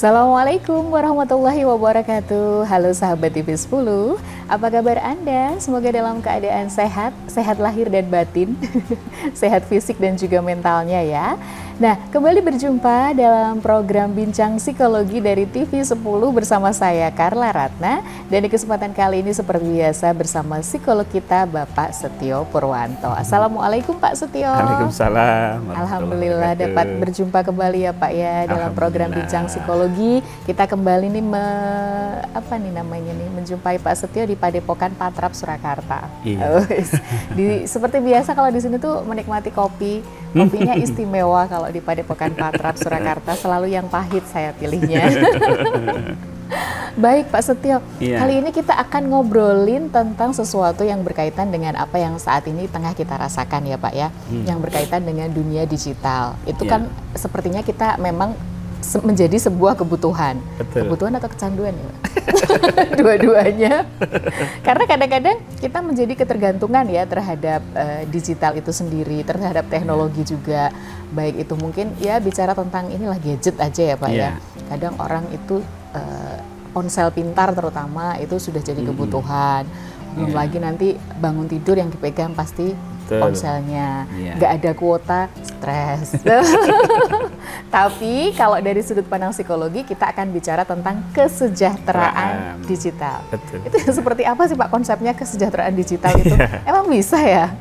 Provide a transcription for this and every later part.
Assalamualaikum warahmatullahi wabarakatuh. Halo sahabat TV10, apa kabar Anda? Semoga dalam keadaan sehat, sehat lahir dan batin, sehat fisik dan juga mentalnya ya. Nah, kembali berjumpa dalam program Bincang Psikologi dari TV10 bersama saya Carla Ratna. Dan di kesempatan kali ini seperti biasa bersama psikolog kita Bapak Setio Purwanto. Assalamualaikum Pak Setio. Waalaikumsalam. Alhamdulillah dapat berjumpa kembali ya Pak ya dalam program Bincang Psikologi. Kita kembali nih menjumpai Pak Setio di Padepokan Patrap Surakarta. Iya. Seperti biasa kalau di sini tuh menikmati kopi. Kopinya istimewa kalau di Padepokan Patrap Surakarta, selalu yang pahit saya pilihnya. Baik Pak Setio, kali ini kita akan ngobrolin tentang sesuatu yang berkaitan dengan apa yang saat ini tengah kita rasakan ya Pak ya, yang berkaitan dengan dunia digital. Itu kan sepertinya kita memang menjadi sebuah kebutuhan. Betul. Kebutuhan atau kecanduan ya Pak? Dua-duanya. Karena kadang-kadang kita menjadi ketergantungan ya terhadap digital itu sendiri, terhadap teknologi juga. Baik itu mungkin ya bicara tentang inilah gadget aja ya Pak ya. Kadang orang itu ponsel pintar terutama itu sudah jadi kebutuhan. Belum lagi nanti bangun tidur yang dipegang pasti ponselnya, nggak ada kuota, stres. Tapi kalau dari sudut pandang psikologi kita akan bicara tentang kesejahteraan digital. Betul. Itu seperti apa sih Pak konsepnya kesejahteraan digital itu? Emang bisa ya?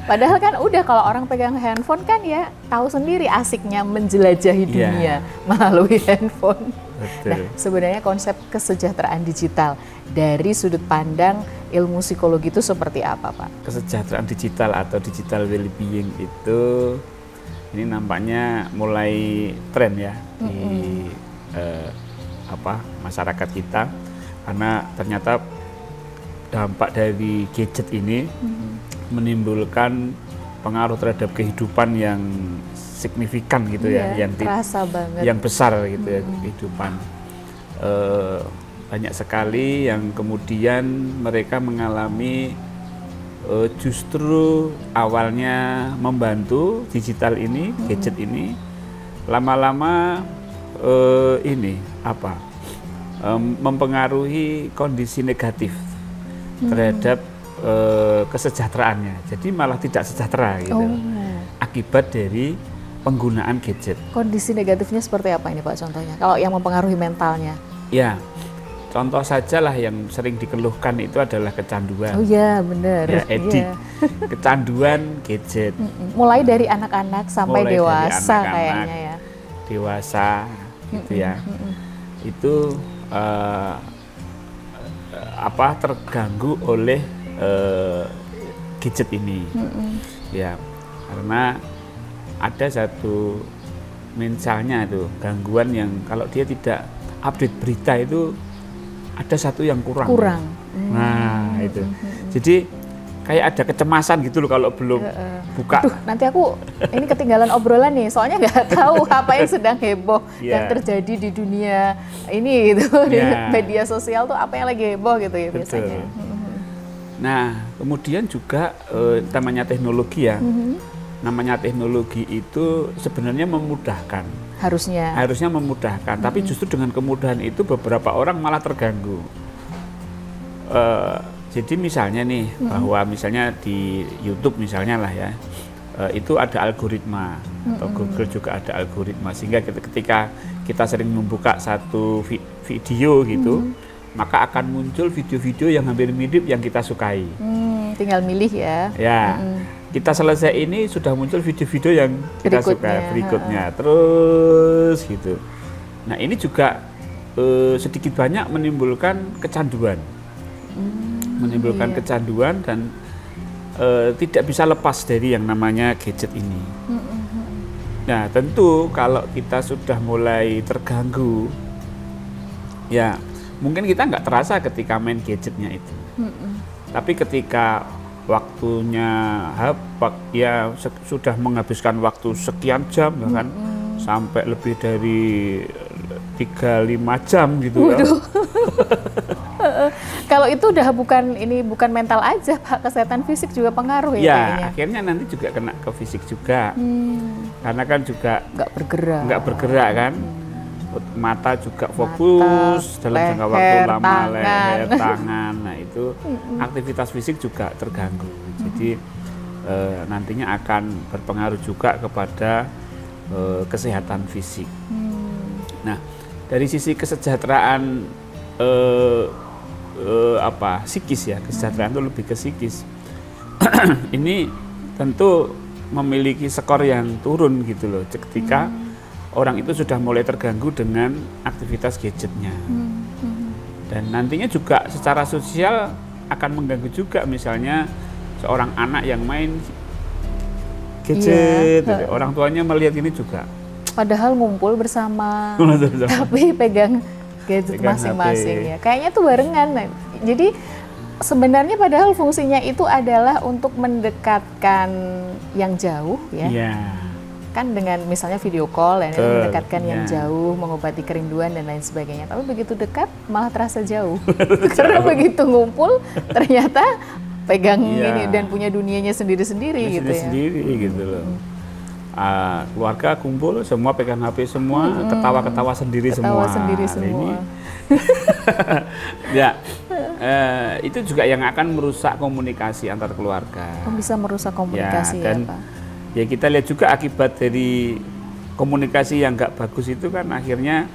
Padahal kan udah kalau orang pegang handphone kan ya tahu sendiri asiknya menjelajahi dunia melalui handphone. Betul. Nah, sebenarnya konsep kesejahteraan digital dari sudut pandang ilmu psikologi itu seperti apa, Pak? Kesejahteraan digital atau digital well-being itu ini nampaknya mulai tren ya di masyarakat kita, karena ternyata dampak dari gadget ini menimbulkan pengaruh terhadap kehidupan yang signifikan gitu yang terasa banget, yang besar gitu ya kehidupan. Banyak sekali yang kemudian mereka mengalami justru awalnya membantu digital ini, gadget ini, lama-lama mempengaruhi kondisi negatif terhadap kesejahteraannya. Jadi malah tidak sejahtera gitu. Akibat dari penggunaan gadget. Kondisi negatifnya seperti apa ini Pak contohnya? Kalau yang mempengaruhi mentalnya? Ya, contoh sajalah yang sering dikeluhkan itu adalah kecanduan. Oh iya benar. Ya, kecanduan gadget. Mulai dari anak-anak sampai dewasa kayaknya ya. Dewasa gitu ya. Itu terganggu oleh gadget ini. Ya, karena ada satu misalnya itu gangguan yang kalau dia tidak update berita itu ada satu yang kurang. Nah itu jadi kayak ada kecemasan gitu loh kalau belum buka. Aduh, nanti aku ini ketinggalan obrolan nih, soalnya nggak tahu apa yang sedang heboh yang terjadi di dunia ini gitu, di media sosial tuh apa yang lagi heboh gitu ya biasanya. Nah kemudian juga namanya teknologi ya. Namanya teknologi itu sebenarnya memudahkan. Harusnya memudahkan, tapi justru dengan kemudahan itu beberapa orang malah terganggu. Jadi misalnya nih, bahwa misalnya di YouTube misalnya lah ya, itu ada algoritma, atau Google juga ada algoritma, sehingga ketika kita sering membuka satu video gitu, maka akan muncul video-video yang hampir mirip yang kita sukai. Tinggal milih ya. Kita selesai ini sudah muncul video-video yang kita suka berikutnya, terus gitu. Nah ini juga sedikit banyak menimbulkan kecanduan, kecanduan dan tidak bisa lepas dari yang namanya gadget ini. Nah tentu kalau kita sudah mulai terganggu, ya mungkin kita nggak terasa ketika main gadgetnya itu, tapi ketika waktunya sudah menghabiskan waktu sekian jam bahkan sampai lebih dari 3-5 jam gitu ya. Kalau itu udah bukan mental aja Pak, kesehatan fisik juga pengaruh ya kayaknya. Akhirnya nanti juga kena ke fisik juga. Karena kan juga nggak bergerak kan. mata juga fokus dalam jangka waktu lama, leher, tangan. Nah itu aktivitas fisik juga terganggu. Jadi nantinya akan berpengaruh juga kepada kesehatan fisik. Nah dari sisi kesejahteraan psikis ya, kesejahteraan itu lebih ke psikis. Ini tentu memiliki skor yang turun gitu loh ketika orang itu sudah mulai terganggu dengan aktivitas gadgetnya. Dan nantinya juga secara sosial akan mengganggu juga, misalnya seorang anak yang main gadget, orang tuanya melihat ini juga. Padahal ngumpul bersama, tapi pegang gadget masing-masing ya. Kayaknya tuh barengan. Nah, jadi sebenarnya padahal fungsinya itu adalah untuk mendekatkan yang jauh ya. Kan dengan misalnya video call ya, mendekatkan yang jauh, mengobati kerinduan dan lain sebagainya. Tapi begitu dekat malah terasa jauh. Karena begitu ngumpul ternyata pegang ini dan punya dunianya sendiri-sendiri gitu ya. Sendiri gitu loh. Keluarga kumpul semua pegang HP semua, ketawa-ketawa sendiri semua. Ini ya itu juga yang akan merusak komunikasi antar keluarga. Bisa merusak komunikasi ya, Pak. Ya kita lihat juga akibat dari komunikasi yang nggak bagus itu kan akhirnya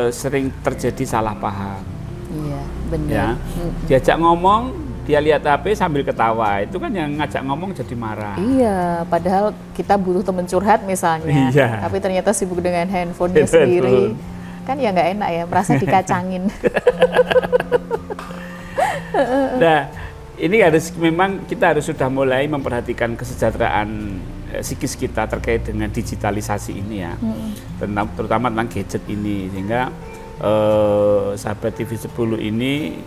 sering terjadi salah paham. Iya, benar. Ya, diajak ngomong, dia lihat HP sambil ketawa, itu kan yang ngajak ngomong jadi marah. Iya, padahal kita butuh teman curhat misalnya, tapi ternyata sibuk dengan handphonenya sendiri. Kan ya nggak enak ya, merasa dikacangin. Nah, ini memang kita harus sudah mulai memperhatikan kesejahteraan psikis kita terkait dengan digitalisasi ini ya, terutama tentang gadget ini, sehingga sahabat TV 10 ini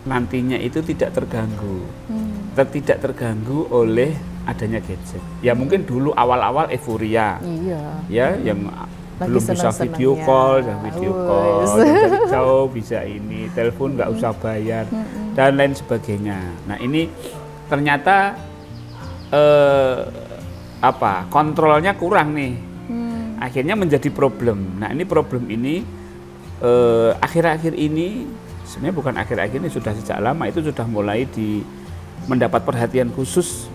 nantinya itu tidak terganggu, tidak terganggu oleh adanya gadget. Ya mungkin dulu awal-awal euforia, ya yang belum bisa video call, dari jauh bisa ini, telepon nggak usah bayar dan lain sebagainya. Nah ini ternyata kontrolnya kurang nih, akhirnya menjadi problem. Nah ini problem ini akhir-akhir ini, sebenarnya bukan akhir-akhir ini, sudah sejak lama itu sudah mulai mendapat perhatian khusus.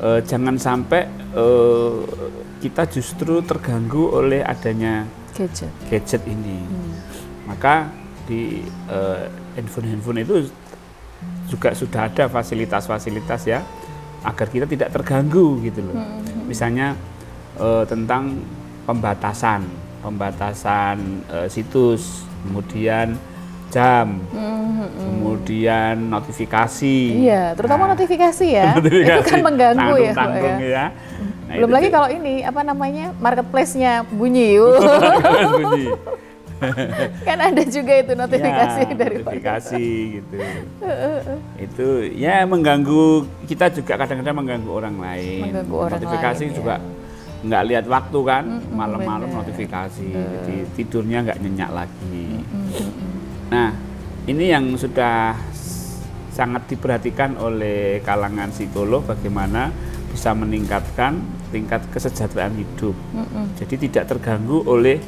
Jangan sampai kita justru terganggu oleh adanya gadget ini. Maka di handphone itu juga sudah ada fasilitas-fasilitas ya, agar kita tidak terganggu gitu loh. Misalnya tentang pembatasan situs, kemudian jam, kemudian notifikasi. Iya, terutama notifikasi ya. Itu kan mengganggu ya, Pak ya. Nah, belum lagi kalau ini marketplace-nya bunyi. Bunyi. Kan ada juga itu notifikasi dari notifikasi gitu. Itu ya mengganggu kita juga, kadang-kadang mengganggu orang lain. Notifikasi juga nggak lihat waktu kan, malam-malam notifikasi, jadi tidurnya nggak nyenyak lagi. Nah, ini yang sudah sangat diperhatikan oleh kalangan psikolog, bagaimana bisa meningkatkan tingkat kesejahteraan hidup. Jadi tidak terganggu oleh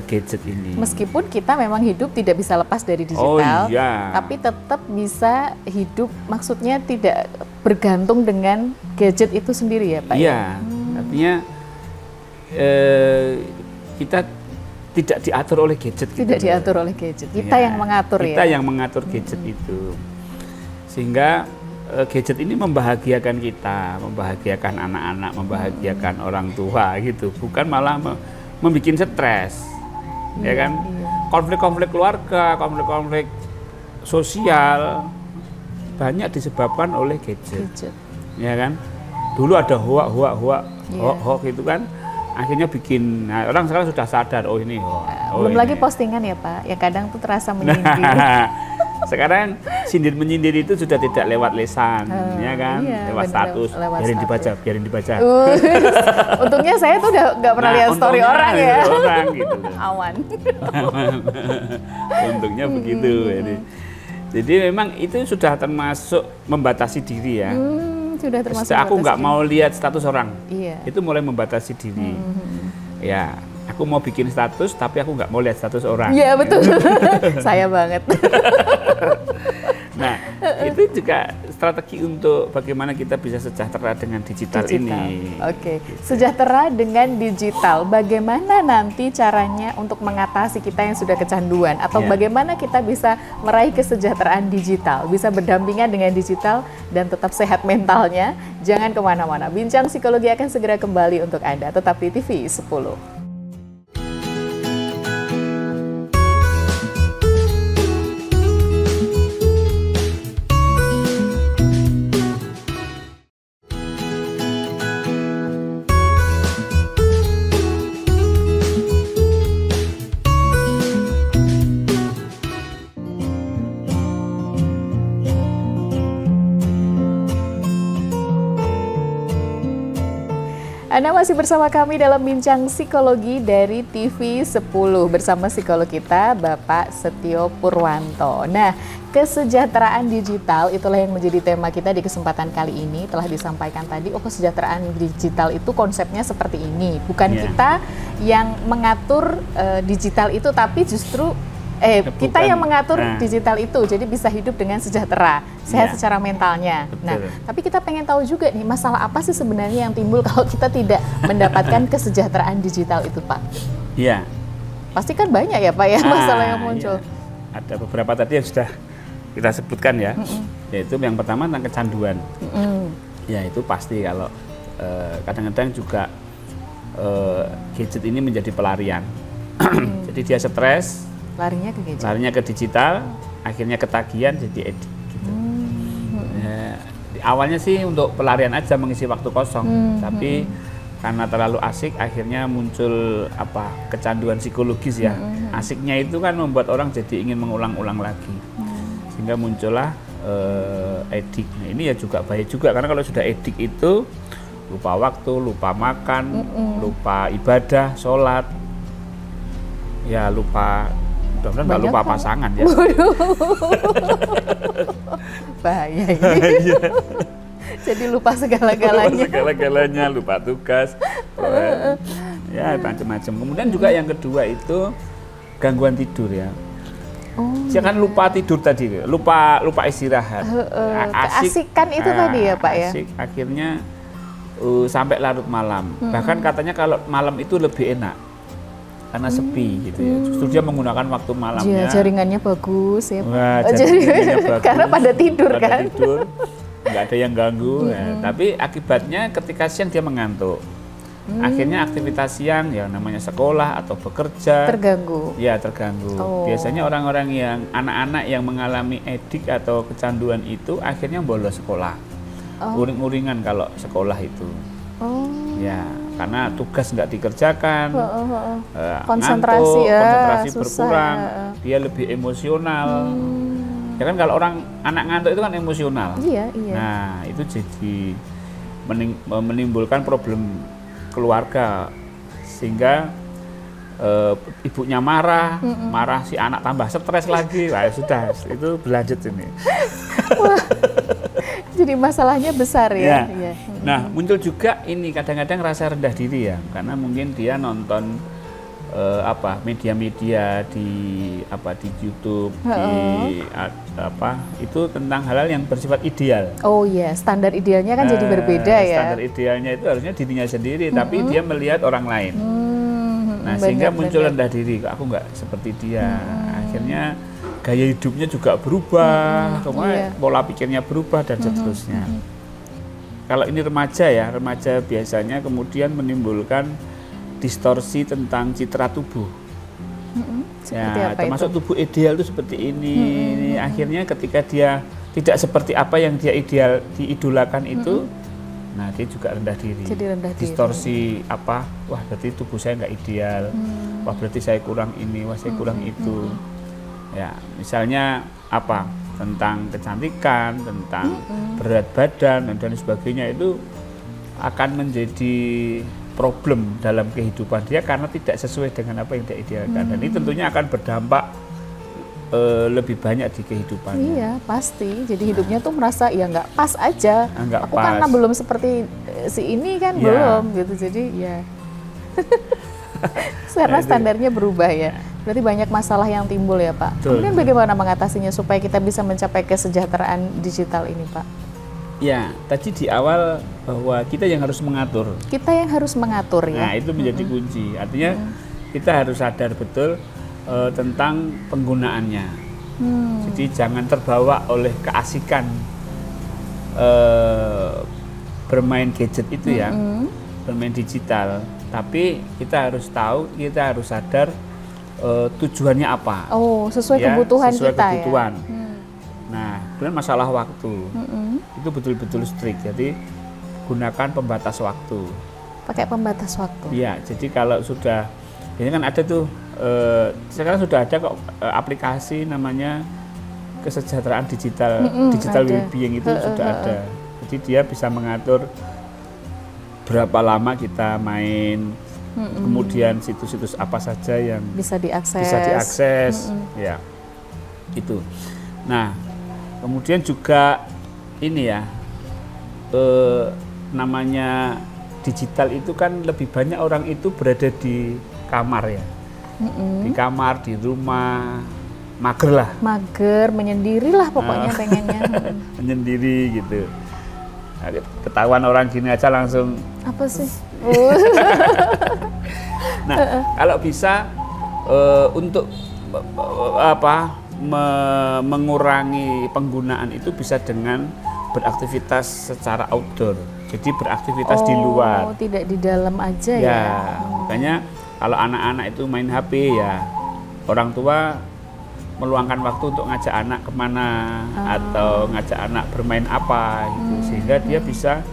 gadget ini. Meskipun kita memang hidup tidak bisa lepas dari digital, tapi tetap bisa hidup, maksudnya tidak bergantung dengan gadget itu sendiri ya Pak? Iya, artinya kita tidak diatur oleh gadget. Tidak diatur oleh gadget, kita yang mengatur kita yang mengatur gadget itu. Sehingga gadget ini membahagiakan kita, membahagiakan anak-anak, membahagiakan orang tua gitu. Bukan malah membuat stres, ya kan? Konflik-konflik keluarga, konflik-konflik sosial banyak disebabkan oleh gadget. Ya kan? Dulu ada hoak gitu kan. Akhirnya bikin, orang sekarang sudah sadar, oh ini belum lagi postingan ya Pak, yang kadang tuh terasa menyindir. Sekarang sindir-menyindir itu sudah tidak lewat lisan, ya kan, lewat status, biarin dibaca. Untungnya saya tuh nggak pernah lihat story orang ya. Gitu. Awan. Untungnya begitu. Jadi memang itu sudah termasuk membatasi diri ya. Sudah termasuk aku nggak mau lihat status orang, itu mulai membatasi diri. Ya, Aku mau bikin status, tapi aku nggak mau lihat status orang. Iya betul, saya banget. Nah, itu juga strategi untuk bagaimana kita bisa sejahtera dengan digital ini. Oke, sejahtera dengan digital. Bagaimana nanti caranya untuk mengatasi kita yang sudah kecanduan, atau bagaimana kita bisa meraih kesejahteraan digital, bisa berdampingan dengan digital dan tetap sehat mentalnya? Jangan kemana-mana. Bincang Psikologi akan segera kembali untuk Anda. Tetap di TV 10. Anda masih bersama kami dalam Bincang Psikologi dari TV 10 bersama psikolog kita Bapak Setio Purwanto. Nah, kesejahteraan digital itulah yang menjadi tema kita di kesempatan kali ini. Telah disampaikan tadi, kesejahteraan digital itu konsepnya seperti ini. Bukan kita yang mengatur digital itu, tapi justru kita yang mengatur digital itu, jadi bisa hidup dengan sejahtera, sehat secara mentalnya. Betul. Nah, tapi kita pengen tahu juga nih, masalah apa sih sebenarnya yang timbul kalau kita tidak mendapatkan kesejahteraan digital itu, Pak? Iya. Pasti kan banyak ya, Pak, ya, masalah yang muncul. Ya. Ada beberapa tadi yang sudah kita sebutkan ya, yaitu yang pertama tentang kecanduan. Ya, itu pasti kalau kadang-kadang juga gadget ini menjadi pelarian. Jadi dia stres, larinya ke gadget. Larinya ke digital, akhirnya ketagihan jadi edik gitu. Awalnya sih untuk pelarian aja, mengisi waktu kosong, tapi karena terlalu asik akhirnya muncul kecanduan psikologis ya. Asiknya itu kan membuat orang jadi ingin mengulang-ulang lagi. Sehingga muncullah edik. Nah, ini ya juga bahaya juga, karena kalau sudah edik itu lupa waktu, lupa makan, lupa ibadah, sholat, ya lupa. Mudah-mudahan nggak lupa pasangan ya. Bahaya ini. Jadi lupa segala-galanya. Lupa segala-galanya, lupa tugas. Ya macam-macam. Kemudian juga yang kedua itu gangguan tidur ya. Jangan lupa tidur tadi, lupa istirahat. Keasikan itu tadi ya, Pak ya. Asik, akhirnya sampai larut malam. Bahkan katanya kalau malam itu lebih enak, karena sepi gitu ya. Justru dia menggunakan waktu malamnya. Jaringannya bagus ya. Wah, jaringannya bagus. Karena pada tidur kan. Tidur, nggak ada yang ganggu. Tapi akibatnya ketika siang dia mengantuk. Akhirnya aktivitas siang ya namanya sekolah atau bekerja terganggu. Ya terganggu. Biasanya orang-orang yang anak-anak yang mengalami edik atau kecanduan itu akhirnya bolos sekolah. Uring-uringan kalau sekolah itu. Ya, karena tugas nggak dikerjakan, konsentrasi berkurang, dia lebih emosional. Ya kan kalau orang anak ngantuk itu kan emosional. Iya. Nah, itu jadi menimbulkan problem keluarga, sehingga ibunya marah, si anak tambah stres lagi. Wah, sudah itu berlanjut ini. Wah, jadi masalahnya besar ya. Nah, muncul juga ini kadang-kadang rasa rendah diri ya, karena mungkin dia nonton media-media di YouTube, itu tentang hal-hal yang bersifat ideal. Oh iya, standar idealnya kan jadi berbeda ya. Standar idealnya itu harusnya dirinya sendiri, tapi dia melihat orang lain. Nah, sehingga muncul rendah diri, aku nggak seperti dia. Akhirnya gaya hidupnya juga berubah, pola pikirnya berubah dan seterusnya. Kalau ini remaja ya, remaja biasanya kemudian menimbulkan distorsi tentang citra tubuh. Ya, termasuk tubuh ideal itu seperti ini. Akhirnya ketika dia tidak seperti apa yang dia diidolakan itu, nah dia juga rendah diri. Jadi rendah diri. Distorsi wah berarti tubuh saya nggak ideal, wah berarti saya kurang ini, wah saya kurang itu. Ya, misalnya tentang kecantikan, tentang berat badan dan sebagainya, itu akan menjadi problem dalam kehidupan dia karena tidak sesuai dengan apa yang dia idealkan. Dan ini tentunya akan berdampak lebih banyak di kehidupannya. Iya, pasti. Jadi hidupnya tuh merasa ya nggak pas aja. Nggak aku pas. Karena belum seperti si ini kan belum gitu. Jadi ya. Karena standarnya berubah ya. Berarti banyak masalah yang timbul ya Pak. Betul. Kemudian bagaimana mengatasinya supaya kita bisa mencapai kesejahteraan digital ini Pak? Ya, tadi di awal bahwa kita yang harus mengatur. Kita yang harus mengatur ya. Nah, itu menjadi kunci. Artinya kita harus sadar betul tentang penggunaannya. Jadi jangan terbawa oleh keasikan bermain gadget itu ya, bermain digital. Tapi kita harus tahu, kita harus sadar tujuannya apa. Oh, sesuai ya, kebutuhan sesuai kita kebutuhan. ya. Nah, kemudian masalah waktu itu betul-betul strict. Jadi gunakan pembatas waktu. Pakai pembatas waktu. Iya, jadi kalau sudah ini kan ada tuh sekarang sudah ada kok aplikasi namanya kesejahteraan digital, digital well-being itu sudah ada. Jadi dia bisa mengatur berapa lama kita main, kemudian situs-situs apa saja yang bisa diakses. Ya, itu. Nah, kemudian juga ini ya, namanya digital itu kan lebih banyak orang itu berada di kamar ya, di kamar, di rumah, mager lah. Mager, menyendiri lah pokoknya pengennya. Menyendiri gitu. Nah, ketahuan orang gini aja langsung. Apa sih? Nah, kalau bisa untuk mengurangi penggunaan itu bisa dengan beraktivitas secara outdoor. Jadi beraktivitas di luar. Oh, tidak di dalam aja ya. Makanya kalau anak-anak itu main HP ya, orang tua meluangkan waktu untuk ngajak anak kemana atau ngajak anak bermain apa gitu, sehingga dia bisa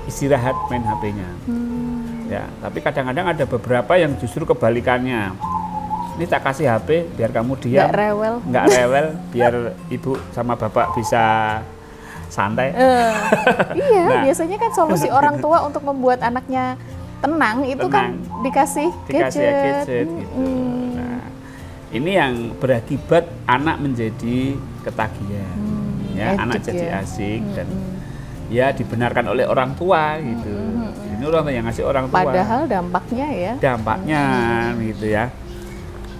istirahat main HP-nya. Ya, tapi kadang-kadang ada beberapa yang justru kebalikannya. Ini tak kasih HP biar kamu diam, nggak rewel, biar ibu sama bapak bisa santai. Iya, biasanya kan solusi orang tua untuk membuat anaknya tenang itu kan dikasih gadget. Gitu. Nah, ini yang berakibat anak menjadi ketagihan, ya, anak jadi asik dan ya dibenarkan oleh orang tua gitu. Ini orang tua yang ngasih orang tua. Padahal dampaknya ya. Dampaknya gitu ya.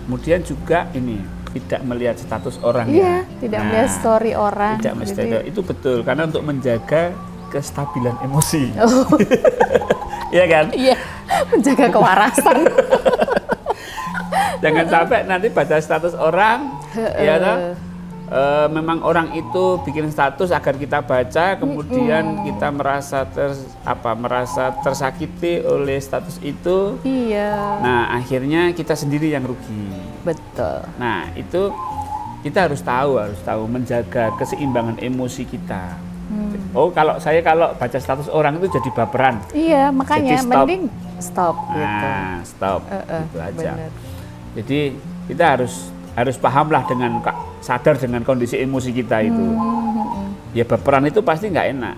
Kemudian juga ini tidak melihat status orang ya. Tidak melihat story orang. Tidak melihat story. Itu betul karena untuk menjaga kestabilan emosi. Iya kan? Iya, menjaga kewarasan. Jangan sampai nanti baca status orang, ya toh, memang orang itu bikin status agar kita baca, kemudian kita merasa tersakiti oleh status itu. Iya. Nah, akhirnya kita sendiri yang rugi. Betul. Nah, itu kita harus tahu menjaga keseimbangan emosi kita. Oh, kalau baca status orang itu jadi baperan. Iya, makanya mending stop gitu. Nah, stop gitu aja. Bener. Jadi kita harus pahamlah sadar dengan kondisi emosi kita itu. Ya baperan itu pasti nggak enak.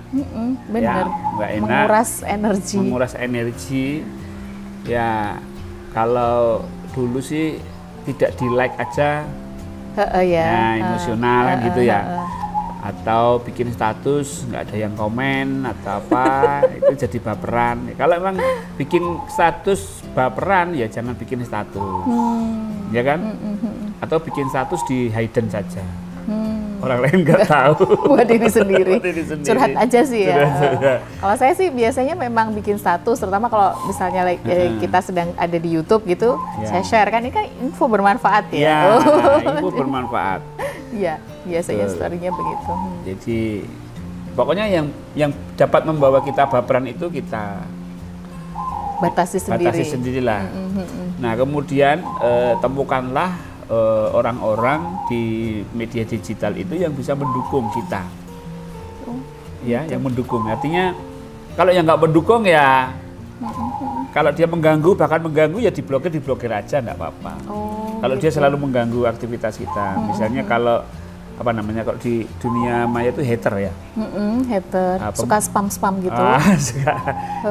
Benar. Ya, nggak enak. Menguras energi. Ya kalau dulu sih tidak di like aja. Ya, emosional kan gitu ya. Atau bikin status nggak ada yang komen atau apa itu jadi baperan. Kalau emang bikin status baperan ya jangan bikin status, ya kan? Atau bikin status di hidden saja, orang lain nggak tahu. Buat diri sendiri. Curhat aja sih ya. Kalau saya sih biasanya memang bikin status, terutama kalau misalnya kita sedang ada di YouTube gitu, saya share kan ini kan info bermanfaat ya. Info bermanfaat. Iya, biasanya story-nya begitu. Jadi pokoknya yang dapat membawa kita baperan itu kita batasi sendirilah. Nah, kemudian temukanlah orang-orang di media digital itu yang bisa mendukung kita. Ya, yang mendukung. Artinya kalau yang nggak mendukung ya kalau dia bahkan mengganggu ya diblokir aja nggak apa-apa. Kalau dia selalu mengganggu aktivitas kita, misalnya kalau kalau di dunia maya itu hater ya. Hater, suka spam gitu.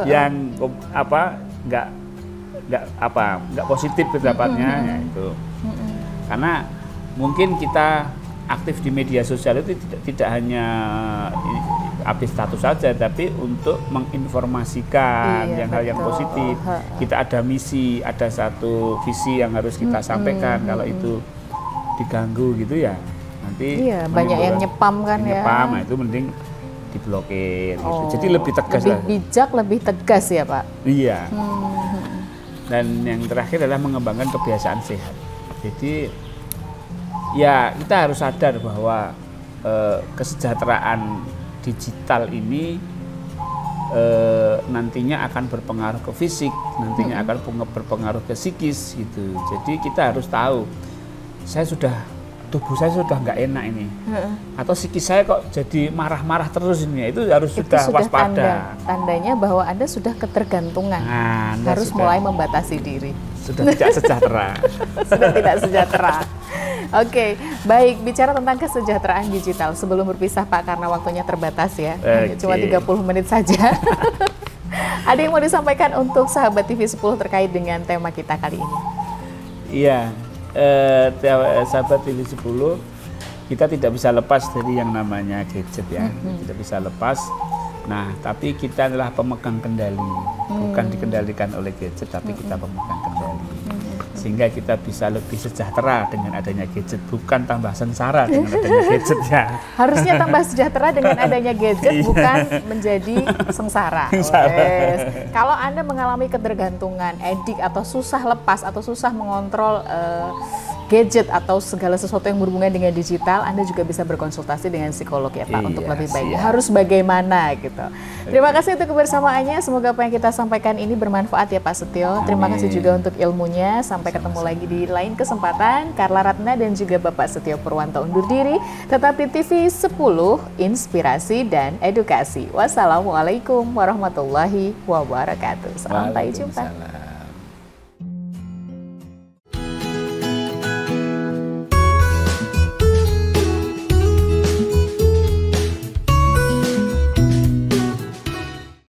Yang nggak positif pendapatnya ya itu. Karena mungkin kita aktif di media sosial itu tidak hanya update status saja, tapi untuk menginformasikan yang hal yang positif. Kita ada misi, ada satu visi yang harus kita sampaikan. Kalau itu diganggu gitu ya, nanti banyak yang nyepam kan nyepam, nah itu mending diblokir. Gitu. Jadi lebih tegas, lebih bijak, lebih tegas ya Pak. Iya. Dan yang terakhir adalah mengembangkan kebiasaan sehat. Jadi ya kita harus sadar bahwa kesejahteraan digital ini nantinya akan berpengaruh ke fisik, nantinya akan berpengaruh ke psikis gitu. Jadi kita harus tahu, tubuh saya sudah nggak enak ini, atau psikis saya kok jadi marah-marah terus ini, itu harus sudah waspada. Tandanya bahwa Anda sudah ketergantungan, harus mulai membatasi diri. Sudah tidak sejahtera. Sudah tidak sejahtera. Oke, baik, bicara tentang kesejahteraan digital, sebelum berpisah Pak, karena waktunya terbatas ya, cuma 30 menit saja. Ada yang mau disampaikan untuk sahabat TV 10 terkait dengan tema kita kali ini? Iya, sahabat TV 10, kita tidak bisa lepas dari yang namanya gadget ya, tidak bisa lepas. Nah, tapi kita adalah pemegang kendali, bukan dikendalikan oleh gadget, tapi kita pemegang kendali. Sehingga kita bisa lebih sejahtera dengan adanya gadget, bukan tambah sengsara dengan adanya gadget ya. Harusnya tambah sejahtera dengan adanya gadget, bukan menjadi sengsara. Kalau Anda mengalami ketergantungan, edik, atau susah lepas, atau susah mengontrol gadget atau segala sesuatu yang berhubungan dengan digital, Anda juga bisa berkonsultasi dengan psikolog ya Pak, untuk lebih baik. Harus bagaimana gitu. Terima kasih untuk kebersamaannya, semoga apa yang kita sampaikan ini bermanfaat ya Pak Setio. Terima kasih juga untuk ilmunya, sampai ketemu lagi di lain kesempatan. Carla Ratna dan juga Bapak Setio Purwanto undur diri. Tetap di TV 10, inspirasi dan edukasi. Wassalamualaikum warahmatullahi wabarakatuh. Sampai jumpa.